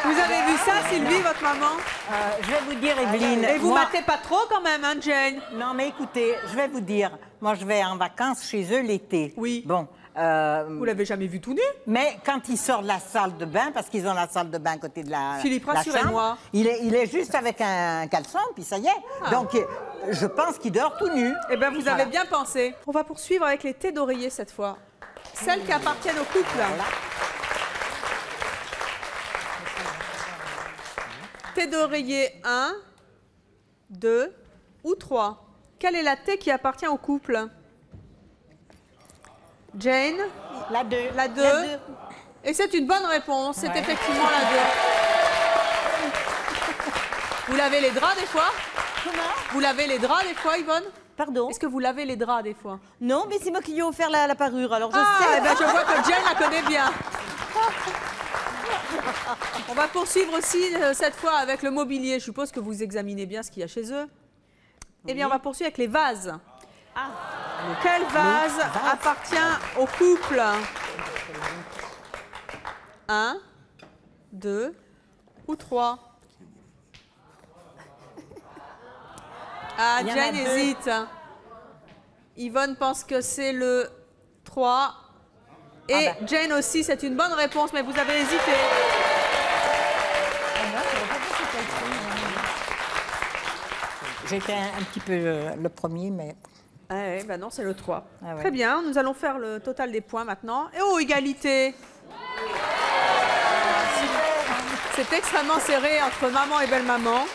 Vous avez vu ça, Sylvie, votre maman? Je vais vous dire, Evelyne. Et vous moi- matez pas trop, quand même, hein, Jane? Non, mais écoutez, je vais vous dire, moi, je vais en vacances chez eux l'été. Oui. Bon. Vous l'avez jamais vu tout nu? Mais quand il sort de la salle de bain, parce qu'ils ont la salle de bain à côté de la Philippe, la rassurez-moi. chambre, il est juste avec un caleçon, puis ça y est. Donc, je pense qu'il dort tout nu. Eh bien, vous avez Voilà. bien pensé. On va poursuivre avec les thés d'oreiller, cette fois. Celles qui appartiennent au couple. Thé d'oreiller 1, 2 ou 3. Quelle est la thé qui appartient au couple? Jane? La 2. La 2. Et c'est une bonne réponse. C'est effectivement la 2. Vous lavez les draps des fois? Comment? Vous lavez les draps des fois, Yvonne? Pardon? Est-ce que vous lavez les draps des fois? Non, mais c'est moi qui lui ai offert la parure, alors je Ah, sais. eh ben, je vois que Jane la connaît bien. On va poursuivre aussi cette fois avec le mobilier. Je suppose que vous examinez bien ce qu'il y a chez eux. Eh bien, on va poursuivre avec les vases. Quel vase appartient au couple? 1, 2 ou 3? Ah, Il y en a Jane 2. hésite. Yvonne pense que c'est le 3. Et Jane aussi, c'est une bonne réponse, mais vous avez hésité. J'étais un petit peu le premier, mais... Ah ouais, ben non, c'est le 3. Ah ouais. Très bien, nous allons faire le total des points maintenant. Et oh, égalité! C'est extrêmement serré entre maman et belle-maman.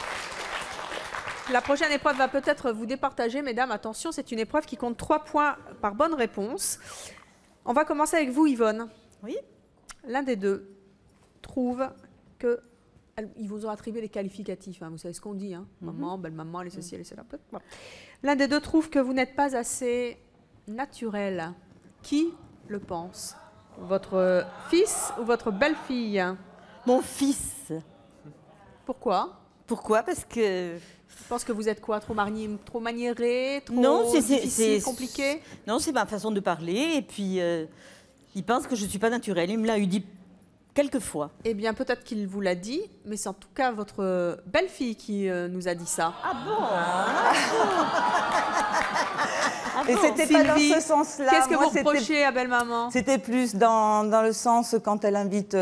La prochaine épreuve va peut-être vous départager, mesdames. Attention, c'est une épreuve qui compte 3 points par bonne réponse. On va commencer avec vous, Yvonne. Oui. L'un des deux trouve que... Ils vous ont attribué les qualificatifs, hein, vous savez ce qu'on dit. Hein. Maman, belle-maman, les ceci, les cela. Bon. L'un des deux trouve que vous n'êtes pas assez naturel. Qui le pense? Votre fils ou votre belle-fille? Mon fils. Pourquoi? Pourquoi? Parce que... Je pense que vous êtes quoi? Trop maniéré? Trop non, difficile, compliqué? Non, c'est ma façon de parler. Et puis, il pense que je ne suis pas naturelle. Il me l'a eu dit quelques fois. Eh bien, peut-être qu'il vous l'a dit, mais c'est en tout cas votre belle-fille qui nous a dit ça. Ah bon? Et c'était pas dans Sylvie, ce sens-là. qu'est-ce que Moi, vous c'était- reprochez à belle-maman? C'était plus dans le sens quand elle invite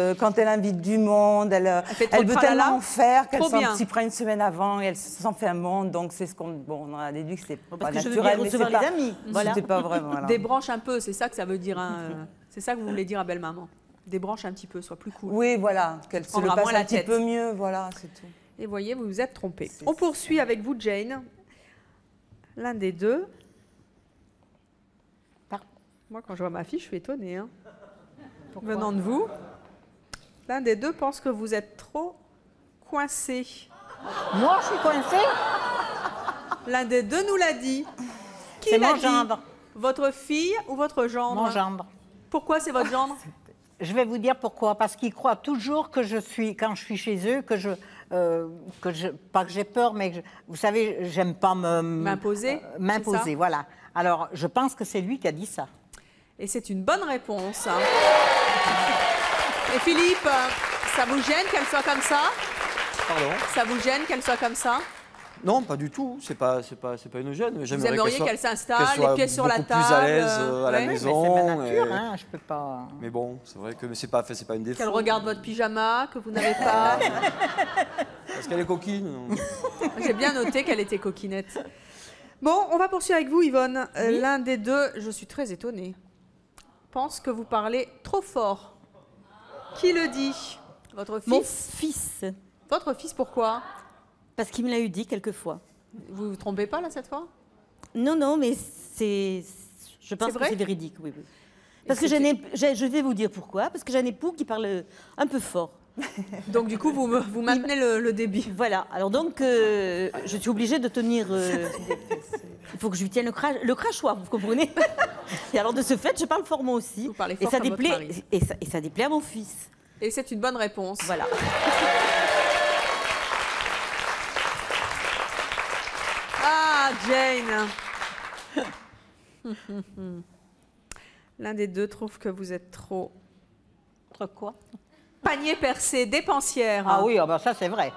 du monde, fait trop elle de veut tralala. tellement en faire qu'elle Trop bien. s'y prend une semaine avant et elle s'en fait un monde. Donc c'est ce qu'on on a déduit que c'était pas Parce que je veux naturel. bien mais recevoir c'est les pas- amis. Voilà. C'était pas vraiment. Voilà. Débranche un peu, c'est ça que ça veut dire. Hein, c'est ça que vous voulez dire à belle-maman. Débranche un petit peu, soit plus cool. Oui, voilà, qu'elle se le prendra passe moins la un petit tête. peu mieux, voilà, c'est tout. Et voyez, vous vous êtes trompé. C'est On ça. poursuit avec vous, Jane. L'un des deux. Moi, quand je vois ma fille, je suis étonnée. Hein. Venant de vous. L'un des deux pense que vous êtes trop coincé. Moi, je suis coincée. L'un des deux nous l'a dit. Qui C'est l'a mon dit? gendre. Votre fille ou votre gendre? Mon gendre. Pourquoi c'est votre gendre? Je vais vous dire pourquoi. Parce qu'ils croient toujours que quand je suis chez eux, pas que j'ai peur, mais vous savez, j'aime pas M'imposer, c'est m'imposer, ça voilà. Alors, je pense que c'est lui qui a dit ça. Et c'est une bonne réponse. Hein. Et Philippe, ça vous gêne qu'elle soit comme ça? Pardon? Ça vous gêne qu'elle soit comme ça? Non, pas du tout. C'est pas une gêne. Mais Vous j'aimerais aimeriez soit- qu'elle s'installe, qu'elle soit les pieds sur la beaucoup table? plus à l'aise à la ouais. maison. Mais c'est ma nature, et- hein, je peux pas... Mais bon, c'est vrai que c'est pas une défaut. Qu'elle regarde votre pyjama, que vous n'avez pas. Parce qu'elle est coquine. J'ai bien noté qu'elle était coquinette. Bon, on va poursuivre avec vous, Yvonne. L'un des deux, je suis très étonnée, pense que vous parlez trop fort. Qui le dit? Votre fils? Mon fils. Votre fils, pourquoi? Parce qu'il me l'a eu dit quelques fois. Vous vous trompez pas, là, cette fois? Non, non, mais c'est... Je pense C'est que vrai c'est véridique, oui, oui. Parce que je vais vous dire pourquoi. Parce que j'ai un époux qui parle un peu fort. Donc, du coup, vous maintenez le débit. Voilà. Alors donc, je suis obligée de tenir... il faut que je lui tienne le crachoir, vous comprenez? Et alors, de ce fait, je parle fort moi aussi. Vous parlez et fort ça comme votre déplaît, mari. et ça déplaît à mon fils. Et c'est une bonne réponse. Voilà. Ah, Jane. L'un des deux trouve que vous êtes trop Quoi? panier percé, dépensière. Ah oui, ça c'est vrai.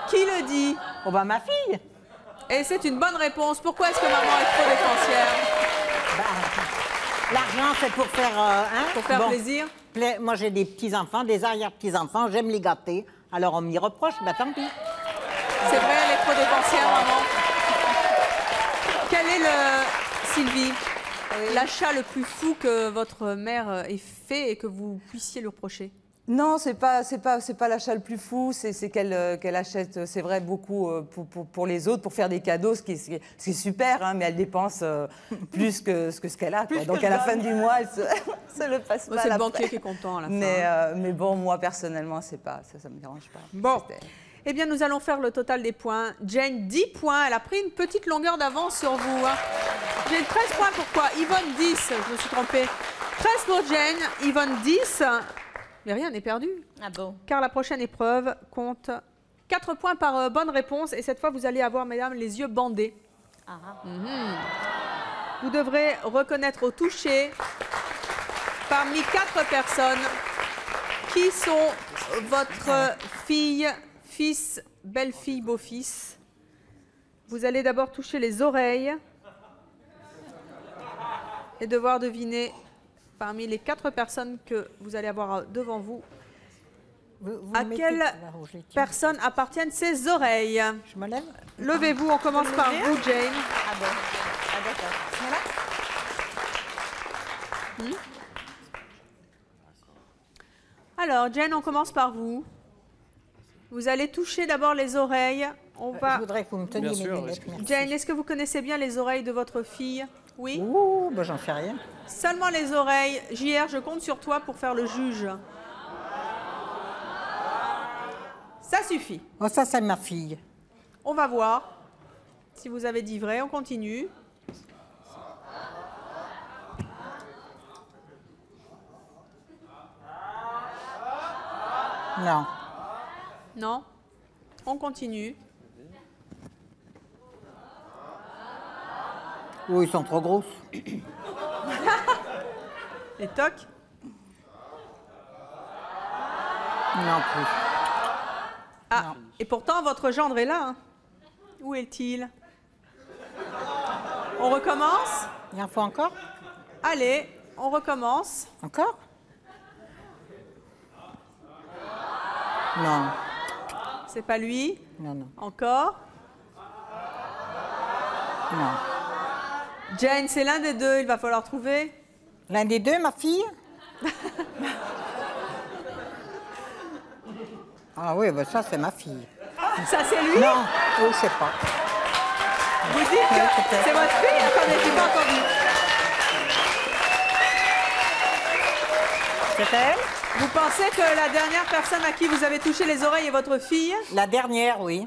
Qui le dit? Oh bah ma fille. Et c'est une bonne réponse. Pourquoi est-ce que maman est trop dépensière? L'argent c'est pour faire... Pour faire Bon. plaisir? Moi j'ai des petits-enfants, des arrière-petits-enfants, j'aime les gâter. Alors on m'y reproche, tant pis. C'est vrai, elle est trop dépensière, maman. Quel est Sylvie, l'achat le plus fou que votre mère ait fait et que vous puissiez lui reprocher? Non, c'est pas l'achat le plus fou, c'est qu'elle achète, c'est vrai, beaucoup pour les autres, pour faire des cadeaux, ce qui est super, hein, mais elle dépense plus que ce qu'elle a. Quoi. Donc à la fin du mois, elle se le passe Moi, pas. c'est le après. banquier qui est content à la fin. Mais bon, moi personnellement, ça me dérange pas. Bon. C'était- Eh bien, nous allons faire le total des points. Jane, 10 points. Elle a pris une petite longueur d'avance sur vous. Hein. Jane, 13 points. Pourquoi? Yvonne, 10. Je me suis trompée. 13 pour Jane. Yvonne, 10. Mais rien n'est perdu. Ah bon? Car la prochaine épreuve compte 4 points par bonne réponse. Et cette fois, vous allez avoir, mesdames, les yeux bandés. Vous devrez reconnaître au toucher, parmi 4 personnes, qui sont votre fille, fils, belle-fille, beau-fils. Vous allez d'abord toucher les oreilles et devoir deviner parmi les 4 personnes que vous allez avoir devant vous, à quelle personne appartiennent ces oreilles. Je me lève? Levez-vous, on commence par vous, Jane. Ah bon. Ah d'accord. Alors, Jane, on commence par vous. Vous allez toucher d'abord les oreilles. On va... Je voudrais que vous me teniez Bien mes sûr, lunettes. Merci. Jane, est-ce que vous connaissez bien les oreilles de votre fille? Oui? Ouh, ben j'en sais rien. Seulement les oreilles. JR, je compte sur toi pour faire le juge. Ça suffit. Oh, ça, c'est ma fille. On va voir si vous avez dit vrai. On continue. Non. Non? On continue. Oh, ils sont trop grosses. Les tocs? Non plus. Ah, Non. et pourtant, votre gendre est là. Hein. Où est-il? On recommence? Il en faut encore? Allez, on recommence. Encore? Non. C'est pas lui. Non, non. Encore. Non. Jane, c'est l'un des deux. Il va falloir trouver. L'un des deux, ma fille? Ah oui, ben ça, c'est ma fille. Ça, c'est lui? Non, oui, je sais pas. Vous dites que peut-être. c'est votre fille? Attendez, j'ai pas entendu. C'est elle? Vous pensez que la dernière personne à qui vous avez touché les oreilles est votre fille? La dernière, oui.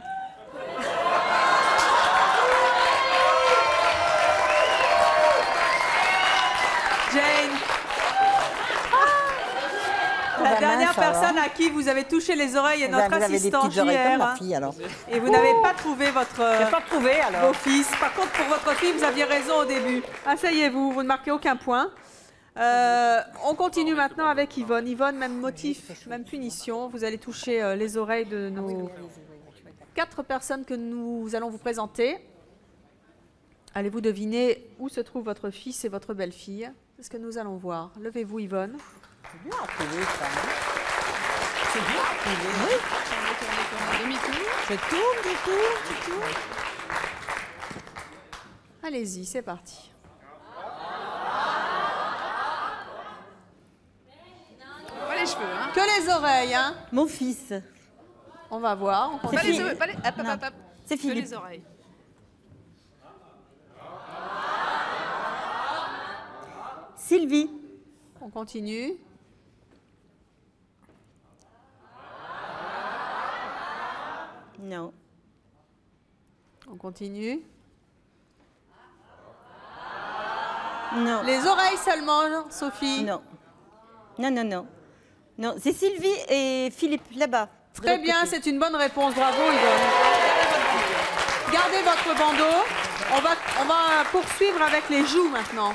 Jane. La ben dernière mince, alors. personne à qui vous avez touché les oreilles est Ben, notre vous avez des assistant petites oreilles comme JR. ma fille, alors. Et vous n'avez pas trouvé votre J'ai pas trouvé, alors. vos fils. Par contre, pour votre fille, vous aviez raison au début. Asseyez-vous, vous ne marquez aucun point. On continue maintenant avec Yvonne. Yvonne, même motif, même punition. Vous allez toucher les oreilles de nos 4 personnes que nous allons vous présenter. Allez-vous deviner où se trouve votre fils et votre belle-fille? C'est ce que nous allons voir. Levez-vous, Yvonne. C'est bien trouvé, ça. C'est bien. Oui. Je tourne. Allez-y, c'est parti. Pas les cheveux, hein. Que les oreilles, hein? Mon fils. On va voir. On Pas continue. les cheveux, pas les... Hop, hop, hop, hop. C'est Que Philippe. les oreilles. Sylvie. On continue. Non. On continue. Non. Les oreilles seulement, Sophie. Non. Non. Non, c'est Sylvie et Philippe, là-bas. de Très l'autre bien, côté. c'est une bonne réponse. Bravo, Yvonne. Gardez votre bandeau. On va poursuivre avec les joues maintenant.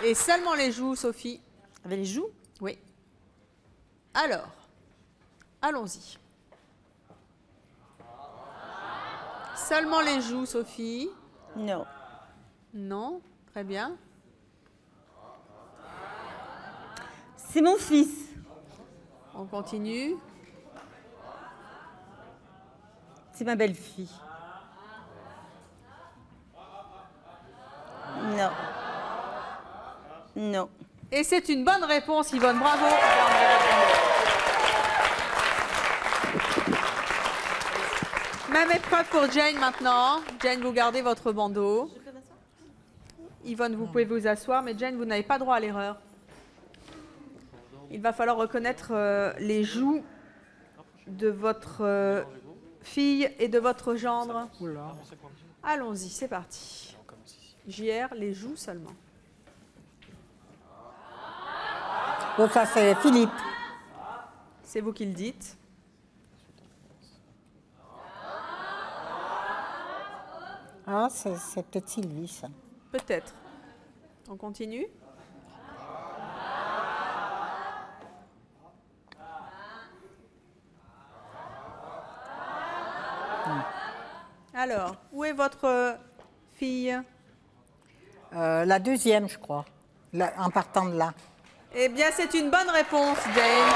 Et seulement les joues, Sophie. Avec les joues? Oui. Alors, allons-y. Seulement les joues, Sophie. Non. Non, très bien. C'est mon fils. On continue. C'est ma belle-fille. Non. Non. Et c'est une bonne réponse, Yvonne. Bravo. Même épreuve pour Jane maintenant. Jane, vous gardez votre bandeau. Yvonne, vous pouvez vous asseoir, mais Jane, vous n'avez pas droit à l'erreur. Il va falloir reconnaître les joues de votre fille et de votre gendre. Allons-y, c'est parti. JR, les joues seulement. Bon, ça, c'est Philippe. C'est vous qui le dites. Ah, c'est peut-être Sylvie, ça. Peut-être. On continue. Alors, où est votre fille? La deuxième, je crois, en partant de là. Eh bien, c'est une bonne réponse, Jane.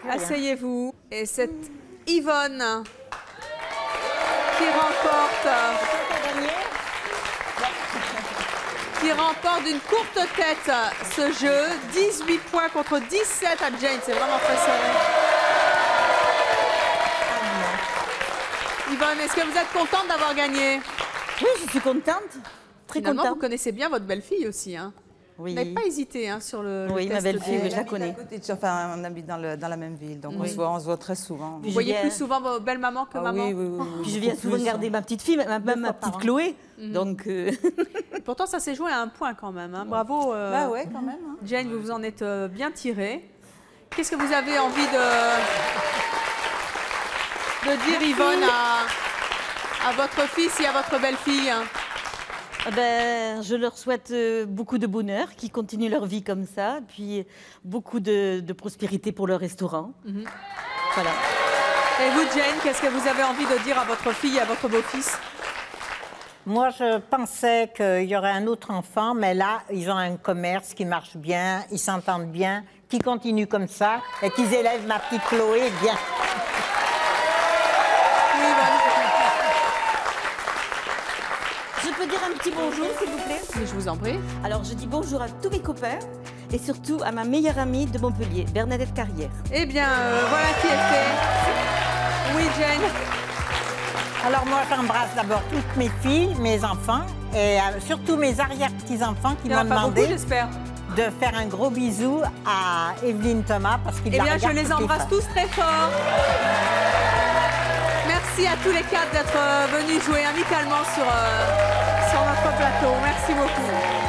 Asseyez-vous. Et c'est Yvonne qui remporte qui remporte d'une courte tête ce jeu. 18 points contre 17 à Jane. C'est vraiment très serré. Yvonne, est-ce que vous êtes contente d'avoir gagné? Oui, je suis contente. Très Finalement, contente. vous connaissez bien votre belle-fille aussi. Hein. Oui. Vous n'avez pas hésité hein, sur le Oui, test ma belle-fille, de- oui, je la connais. Enfin, on habite dans la même ville, donc on se voit très souvent. Vous voyez plus souvent vos belles mamans que maman? Oui, oui, oui. Puis je viens souvent garder ma petite fille, même ma petite Chloé. Donc, Pourtant, ça s'est joué à un point quand même. Hein. Bravo. Bah ouais, quand même. Hein. Jane, vous vous en êtes bien tirée. Qu'est-ce que vous avez envie de dire, Yvonne, à votre fils et à votre belle-fille? je leur souhaite beaucoup de bonheur, qu'ils continuent leur vie comme ça, puis beaucoup de prospérité pour leur restaurant. Voilà. Et vous, Jane, qu'est-ce que vous avez envie de dire à votre fille et à votre beau-fils? Moi, je pensais qu'il y aurait un autre enfant, mais là, ils ont un commerce qui marche bien, ils s'entendent bien, qu'ils continuent comme ça et qu'ils élèvent ma petite Chloé bien. Je peux dire un petit bonjour, s'il vous plaît? Mais je vous en prie. Alors, je dis bonjour à tous mes copains et surtout à ma meilleure amie de Montpellier, Bernadette Carrière. Eh bien, voilà qui est fait. Oui, Jane. Alors moi, j'embrasse d'abord toutes mes filles, mes enfants et surtout mes arrière-petits-enfants qui Il y en m'ont a pas beaucoup, demandé j'espère. de faire un gros bisou à Evelyne Thomas parce qu'il Eh la bien, je regarde les toutes les embrasse fois. tous très fort. Merci à tous les quatre d'être venus jouer amicalement sur notre plateau. Merci beaucoup.